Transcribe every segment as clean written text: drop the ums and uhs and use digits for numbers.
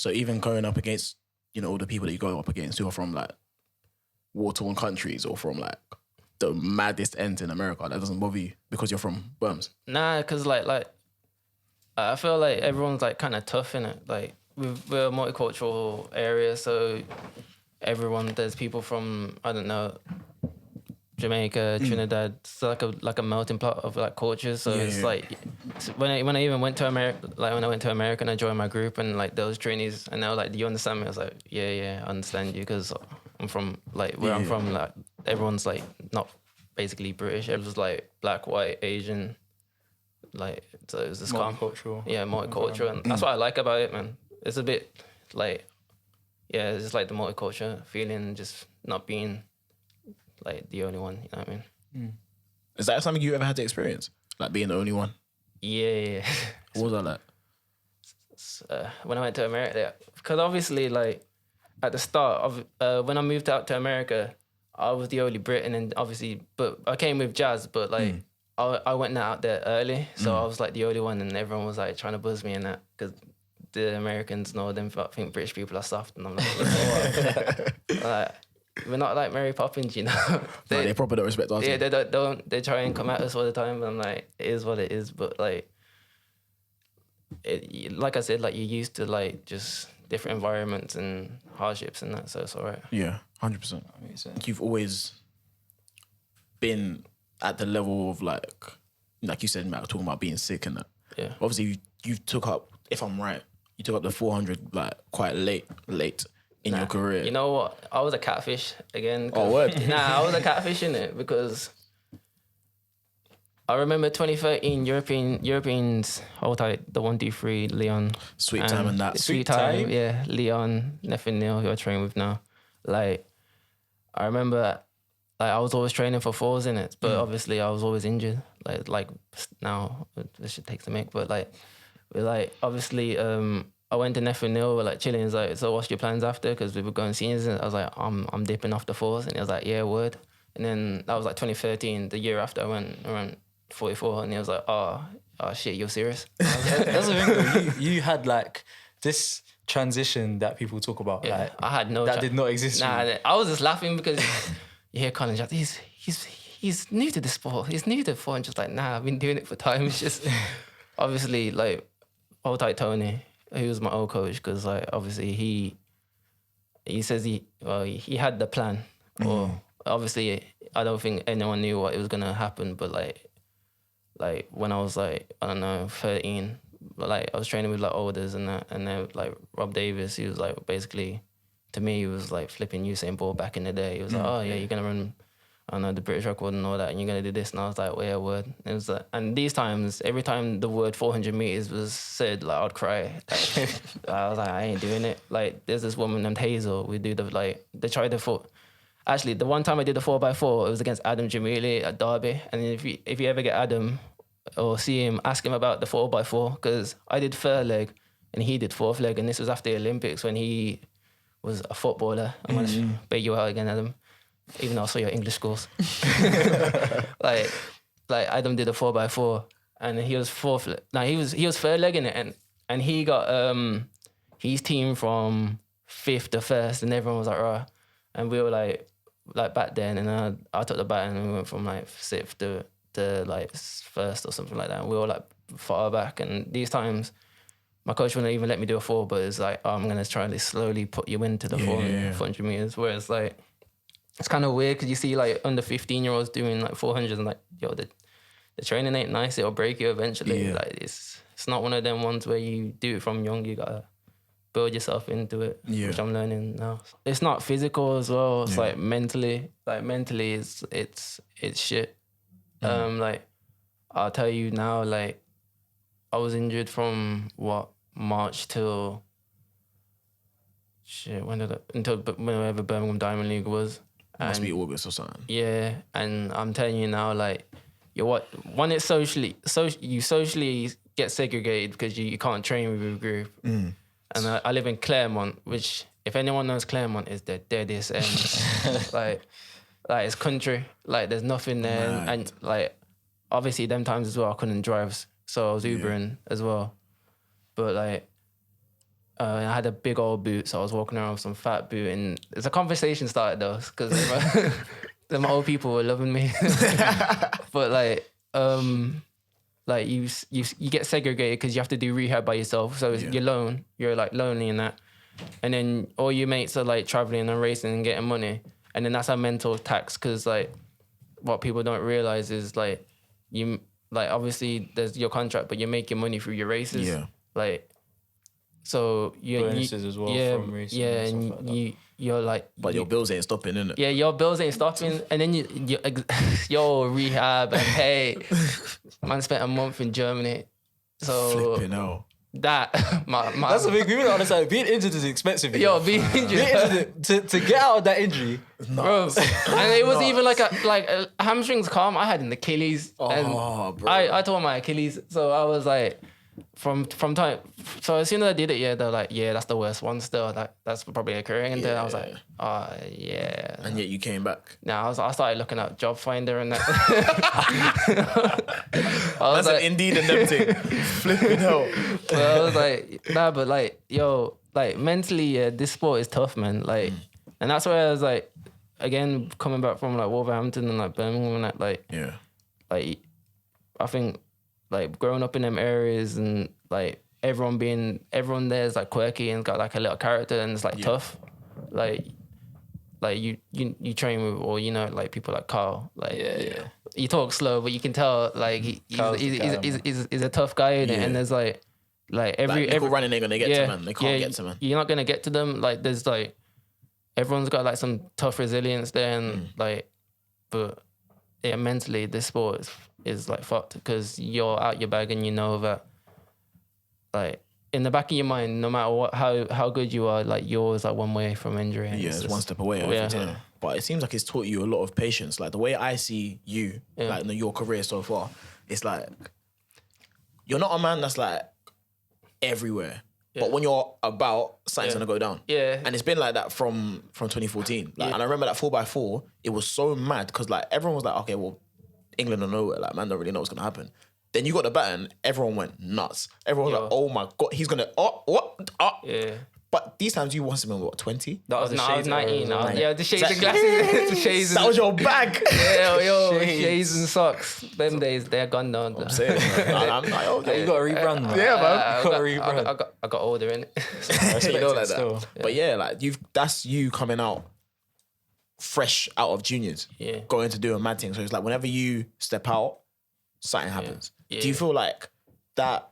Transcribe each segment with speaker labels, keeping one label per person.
Speaker 1: So even going up against, all the people that you go up against who are from like war-torn countries or from like the maddest ends in America, that doesn't bother you because you're from Birms?
Speaker 2: Nah, because like I feel like everyone's like kind of tough in it. Like we're a multicultural area, so there's people from, I don't know, Jamaica, Trinidad. It's like a melting pot of like cultures. So it's like when I even went to America, like when I went to America and I joined my group and like those trainees and they were like, "Do you understand me?" I was like, "Yeah, I understand you," because I'm from like where I'm from. Like everyone's like not basically British. It was like black, white, Asian. Like so it was this
Speaker 3: multicultural.
Speaker 2: Multicultural, and that's what I like about it, man. It's a bit like it's just like the multicultural feeling, just not being like the only one, you know what I mean?
Speaker 1: Is that something you ever had to experience? Like being the only one?
Speaker 2: Yeah.
Speaker 1: What was that like?
Speaker 2: When I went to America, because obviously like at the start of when I moved out to America, I was the only Brit, and then obviously, but I came with Jazz, but like I went out there early, so I was like the only one, and everyone was like trying to buzz me and that, because the Americans know them, I think British people are soft, and I'm like, like we're not like Mary Poppins, you know.
Speaker 1: They probably don't respect us.
Speaker 2: Yeah, they don't. They try and come at us all the time, but I'm like, it is what it is. But like, like I said, like you're used to like just different environments and hardships and that, so it's all right.
Speaker 1: Yeah, 100%. You've always been at the level of like you said, Matt, talking about being sick and that.
Speaker 2: Yeah.
Speaker 1: Obviously, you took up, if I'm right, you took up the 400 like quite late in your career.
Speaker 2: You know what? I was a catfish again.
Speaker 1: Oh, word?
Speaker 2: I was a catfish in it because I remember 2013 Europeans, hold tight, the 1, 2, 3, Leon.
Speaker 1: Sweet time and that.
Speaker 2: Sweet time, yeah. Leon, Nephin Neil, who I train with now. Like, I remember like I was always training for fours in it, but obviously I was always injured. Like now, this shit takes a mic, but obviously I went to Nephin Neil, we're like chilling. He's like, "So what's your plans after?" Because we were going seniors, and I was like, I'm dipping off the fours, and he was like, "Yeah, word." And then that was like 2013. The year after I went around 44, and he was like, "Oh shit, you're serious?"
Speaker 3: That's the thing, though. You had like this transition that people talk about.
Speaker 2: Yeah,
Speaker 3: like,
Speaker 2: I had no.
Speaker 3: That did not exist.
Speaker 2: Nah, I was just laughing because you hear Colin Jackson, he's new to the sport. He's new to the sport, and just like, nah, I've been doing it for time. It's just obviously like old tight Tony, who was my old coach, because like obviously he says he had the plan, or obviously I don't think anyone knew what it was gonna happen, but like when I was like, I don't know, 13, like I was training with like olders and that, and then like Rob Davis, he was like basically, to me, he was like flipping Usain Bolt back in the day. He was like, "Oh yeah, you're gonna run, I don't know, the British record and all that, and you're gonna do this." And I was like, "Well, yeah, word." And it was like, and these times, every time the word 400 meters was said, like I'd cry. Like, I was like, I ain't doing it. Like there's this woman named Hazel. We do they tried the foot. Actually, the one time I did the 4x4, it was against Adam Jamili at Derby. And if you ever get Adam or see him, ask him about the 4x4, because I did third leg and he did fourth leg, and this was after the Olympics when he was a footballer. I'm gonna bait you out again, Adam, even though I saw your English scores. like Adam did a 4x4 and he was fourth. No, he was third leg in it, and he got his team from 5th to 1st, and everyone was like, "Rah," and we were like back then, and I took the bat and we went from like 6th to like 1st or something like that. And we were like far back, and these times my coach wouldn't even let me do a 4, but it's like, "Oh, I'm gonna try to slowly put you into the 400 meters." Whereas like it's kind of weird because you see like under 15-year-olds doing like 400s and like, yo, the training ain't nice. It'll break you eventually. Like it's not one of them ones where you do it from young. You gotta build yourself into it, which I'm learning now. It's not physical as well. It's like mentally. Like mentally, it's shit. Like I'll tell you now, like I was injured from March till until whenever Birmingham Diamond League was.
Speaker 1: Must be August or something.
Speaker 2: Yeah, and I'm telling you now, like it's you socially get segregated because you can't train with your group. And I live in Claremont, which if anyone knows Claremont is the deadest end. like it's country. Like there's nothing there, and like obviously them times as well I couldn't drive, so I was Ubering as well. But like I had a big old boot, so I was walking around with some fat boot, and it's a conversation started though, because the old people were loving me. But like you get segregated because you have to do rehab by yourself, so you're alone. You're like lonely in that, and then all your mates are like traveling and racing and getting money, and then that's a mental tax because like what people don't realize is like you like obviously there's your contract, but you're making money through your races.
Speaker 1: Yeah.
Speaker 2: Like. So
Speaker 3: bonuses as well from racing and stuff like that.
Speaker 2: You're like,
Speaker 1: But your bills ain't stopping, innit?
Speaker 2: Yeah, your bills ain't stopping, and then yo rehab and pay. Man spent a month in Germany, so
Speaker 1: Flipping hell.
Speaker 2: that my
Speaker 3: That's the thing. We don't understand. Being injured is expensive.
Speaker 2: yo being injured,
Speaker 3: to get out of that injury,
Speaker 2: bro. And it was even like a hamstrings calm. I had an Achilles, and
Speaker 1: bro.
Speaker 2: I tore my Achilles, so I was like. From time, so as soon as I did it, they're like, yeah, that's the worst one still. That's probably occurring. And then I was like, oh yeah.
Speaker 1: And yet you came back.
Speaker 2: Now I started looking at Job Finder and that.
Speaker 1: That's like, Indeed and them thing. Flipping hell.
Speaker 2: Well, I was like, nah, but like, yo, like mentally, this sport is tough, man. Like, and that's where I was like, again, coming back from like Wolverhampton and like Birmingham and that, like, like, I think. Like growing up in them areas and like everyone there is like quirky and got like a little character and it's like tough. Like you train with or you know like people like Carl. Like you talk slow but you can tell like he's a tough guy and there's like every
Speaker 1: running ain't gonna get to man. They can't get to man.
Speaker 2: You're not gonna get to them. Like there's like everyone's got like some tough resilience there and like but yeah mentally this sport is like fucked because you're out your bag and you know that like in the back of your mind no matter what how good you are like you're always like one way from injury and
Speaker 1: it's one step away every time. But it seems like it's taught you a lot of patience. Like the way I see you like in your career so far it's like you're not a man that's like everywhere but when you're about something's gonna go down and it's been like that from 2014 like and I remember that 4x4 it was so mad because like everyone was like okay well England or nowhere, like man don't really know what's gonna happen. Then you got the baton, everyone went nuts. Everyone was like, oh my god, he's gonna
Speaker 2: Yeah.
Speaker 1: But these times you want him in what 20?
Speaker 2: I was 19. Yeah, the shades and glasses, the shades.
Speaker 1: That was your bag.
Speaker 2: yo, shades and socks. Them days they're gone now.
Speaker 1: I'm saying, I'm like, okay,
Speaker 3: you got to rebrand, man.
Speaker 1: Yeah, man.
Speaker 3: You got to rebrand.
Speaker 2: I got older in it.
Speaker 1: You know like that.
Speaker 3: Still.
Speaker 1: But yeah, like that's you coming out fresh out of juniors, going to do a mad thing. So it's like whenever you step out, something happens.
Speaker 2: Yeah.
Speaker 1: Do you feel like that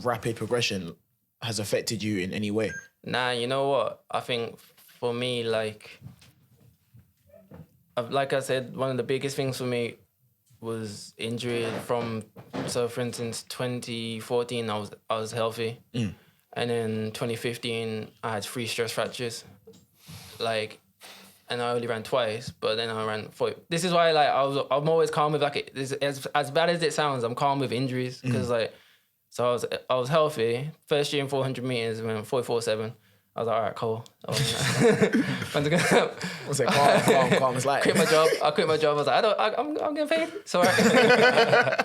Speaker 1: rapid progression has affected you in any way?
Speaker 2: Nah, you know what? I think for me, like I said, one of the biggest things for me was injury so for instance, 2014, I was healthy. And then 2015, I had 3 stress fractures. Like, and I only ran twice, but then I ran 4. This is why, like, I'm always calm with like as bad as it sounds. I'm calm with injuries because like, so I was healthy. First year in 400 meters, went 44.7. I was like, all right, cool.
Speaker 1: What's it? Calm. It's like
Speaker 2: I quit my job. I was like, I'm getting paid. It's all right.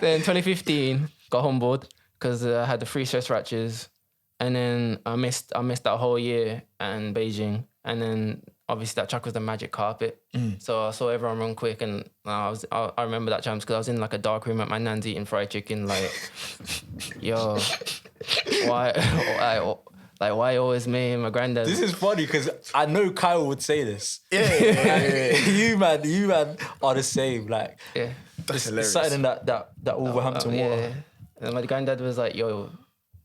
Speaker 2: Then 2015, got humbled because I had the 3 stress fractures, and then I missed that whole year in Beijing, and then. Obviously, that track was the magic carpet. So I saw everyone run quick, and I remember that chance because I was in like a dark room at my nan's eating fried chicken. Like, yo, why always me and my granddad?
Speaker 3: This is funny because I know Kyle would say this.
Speaker 1: Yeah.
Speaker 3: You man are the same. Like,
Speaker 1: That's hilarious.
Speaker 3: Something in that Wolverhampton water.
Speaker 2: And my granddad was like, yo.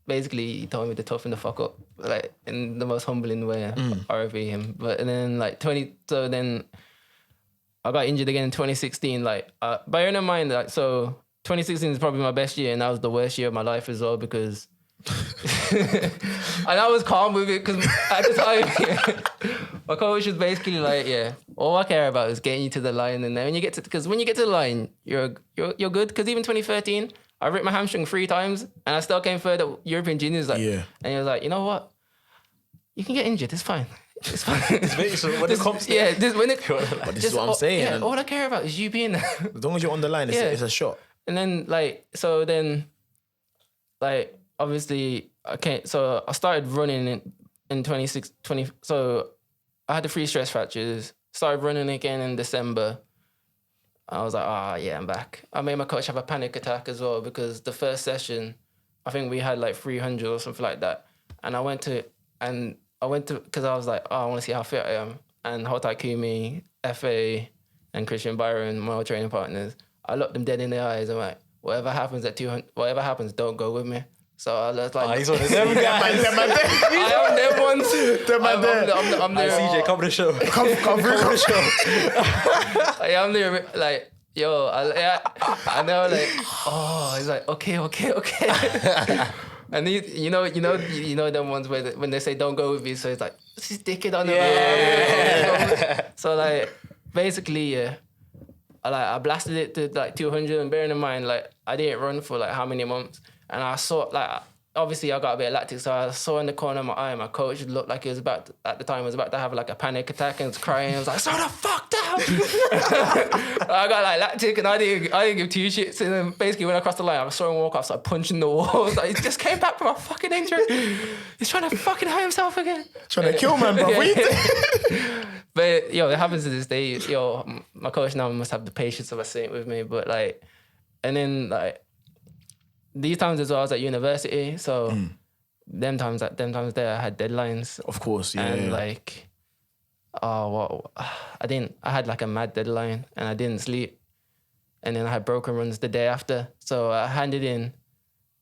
Speaker 2: Basically, he told me to toughen the fuck up, like in the most humbling way. RIP him. But and then like so then I got injured again in 2016. Like, bearing in mind that, so 2016 is probably my best year, and that was the worst year of my life as well because, and I was calm with it because at the time, my coach was basically like, yeah, all I care about is getting you to the line, and then when you get to the line, you're good. Because even 2013. I ripped my hamstring 3 times and I still came third at European Juniors. Like, and he was like, you know what? You can get injured. It's fine. It's fine.
Speaker 3: So when it comes to
Speaker 1: but this is what I'm saying.
Speaker 2: Yeah, all I care about is you being there.
Speaker 1: As long as you're on the line, it's a shot.
Speaker 2: And then, obviously, Okay, so I started running in 20. So I had the 3 stress fractures. Started running again in December. I was like, yeah, I'm back. I made my coach have a panic attack as well because the first session, I think we had like 300 or something like that. And I went to, because I was like, I want to see how fit I am. And Hotai Kumi, FA, and Christian Byron, my old training partners, I looked them dead in the eyes. I'm like, whatever happens at 200, whatever happens, don't go with me. So I was like,
Speaker 3: he's one of them guys.
Speaker 2: I am them ones. I'm there.
Speaker 3: CJ, come to the show.
Speaker 1: Come through the show.
Speaker 2: I'm there, like, yo, I know, like, he's like, okay. And you know them ones where when they say don't go with me, so it's like, this is dickhead on the road. So like, basically, I blasted it to like 200, and bearing in mind, like, I didn't run for like how many months. And I saw, like, obviously I got a bit of lactic, so I saw in the corner of my eye, my coach looked like he was about to have like a panic attack and was crying. I was like, slow the fuck down. I got like lactic and I didn't give 2 shits. And then basically when I crossed the line, I saw him walk off, started punching the walls. Like, he just came back from a fucking injury. He's trying to fucking hurt himself again.
Speaker 1: Trying to kill man, bro. What you think?
Speaker 2: But yo, it happens to this day. Yo, my coach now must have the patience of a saint with me. But like, and then like, these times as well, I was at university, so them times there, I had deadlines.
Speaker 1: Of course, yeah.
Speaker 2: And like, I had like a mad deadline, and I didn't sleep, and then I had broken runs the day after. So I handed in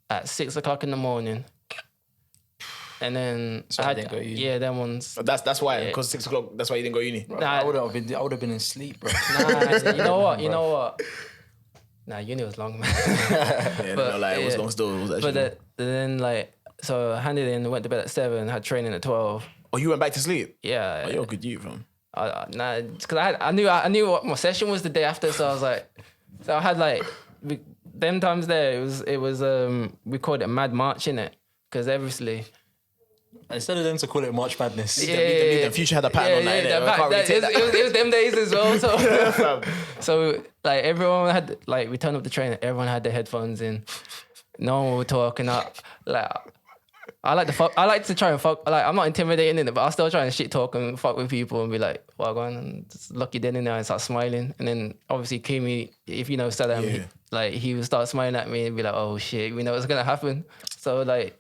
Speaker 2: at 6 o'clock in the morning, and then
Speaker 3: So I didn't go uni.
Speaker 2: Yeah, them ones.
Speaker 1: That's why, because 6 o'clock. That's why you didn't go uni.
Speaker 3: Bro,
Speaker 2: Nah.
Speaker 3: I would have been in sleep, bro.
Speaker 2: Nah, you know what? Nah, uni was long, man.
Speaker 1: Yeah, no, like, it was long still. It was actually long.
Speaker 2: Then like, so I handed in, went to bed at 7, had training at 12.
Speaker 1: Oh, you went back to sleep?
Speaker 2: Yeah.
Speaker 1: Oh, you're a good youth, fam.
Speaker 2: Nah, because I knew what my session was the day after, so I was like, so I had like, them times there, it was we called it Mad March, innit? Because obviously,
Speaker 3: Instead of them to call it March Madness.
Speaker 1: The Future had a pattern on that, innit? I can't really take that.
Speaker 2: It was them days as well. So, so like everyone had, like, we turned up the train, everyone had their headphones in. No one would talk, and I like to try and fuck. Like, I'm not intimidating in it, but I'll still try and shit talk and fuck with people and be like, well, go on, and just look you dead in there and start smiling. And then obviously Kimi, if you know Saddam, he would start smiling at me and be like, oh shit, we know what's gonna happen. So like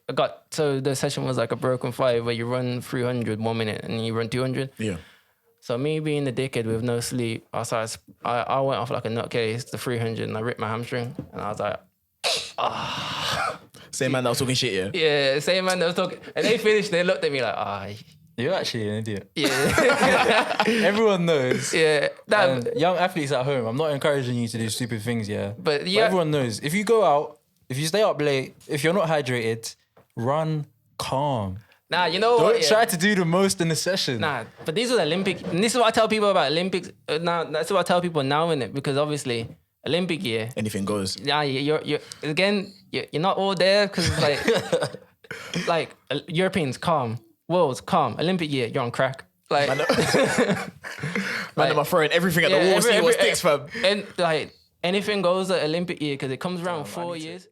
Speaker 2: so the session was like a broken 5 where you run 300 1 minute and you run 200.
Speaker 1: Yeah.
Speaker 2: So me being the dickhead with no sleep, I went off like a nutcase to 300 and I ripped my hamstring, and I was like,
Speaker 1: Same man that was talking shit, yeah?
Speaker 2: yeah, same man that was talking. And they finished, they looked at me like,
Speaker 3: You're actually an idiot.
Speaker 2: yeah.
Speaker 3: Everyone knows.
Speaker 2: Yeah.
Speaker 3: And young athletes at home, I'm not encouraging you to do stupid things, yeah.
Speaker 2: But
Speaker 3: But everyone knows. If you go out, if you stay up late, if you're not hydrated, run calm.
Speaker 2: Nah, you know
Speaker 3: Don't
Speaker 2: what?
Speaker 3: try to do the most in the session.
Speaker 2: Nah, but these are the Olympic. And this is what I tell people about Olympics. Now, that's what I tell people now in it, because obviously Olympic year.
Speaker 1: Anything goes.
Speaker 2: Yeah, you're not all there because like Europeans calm, world's calm. Olympic year, you're on crack. Like,
Speaker 1: Man, am I throwing everything at the wall, see what sticks, fam.
Speaker 2: And like anything goes at Olympic year because it comes around 4 years.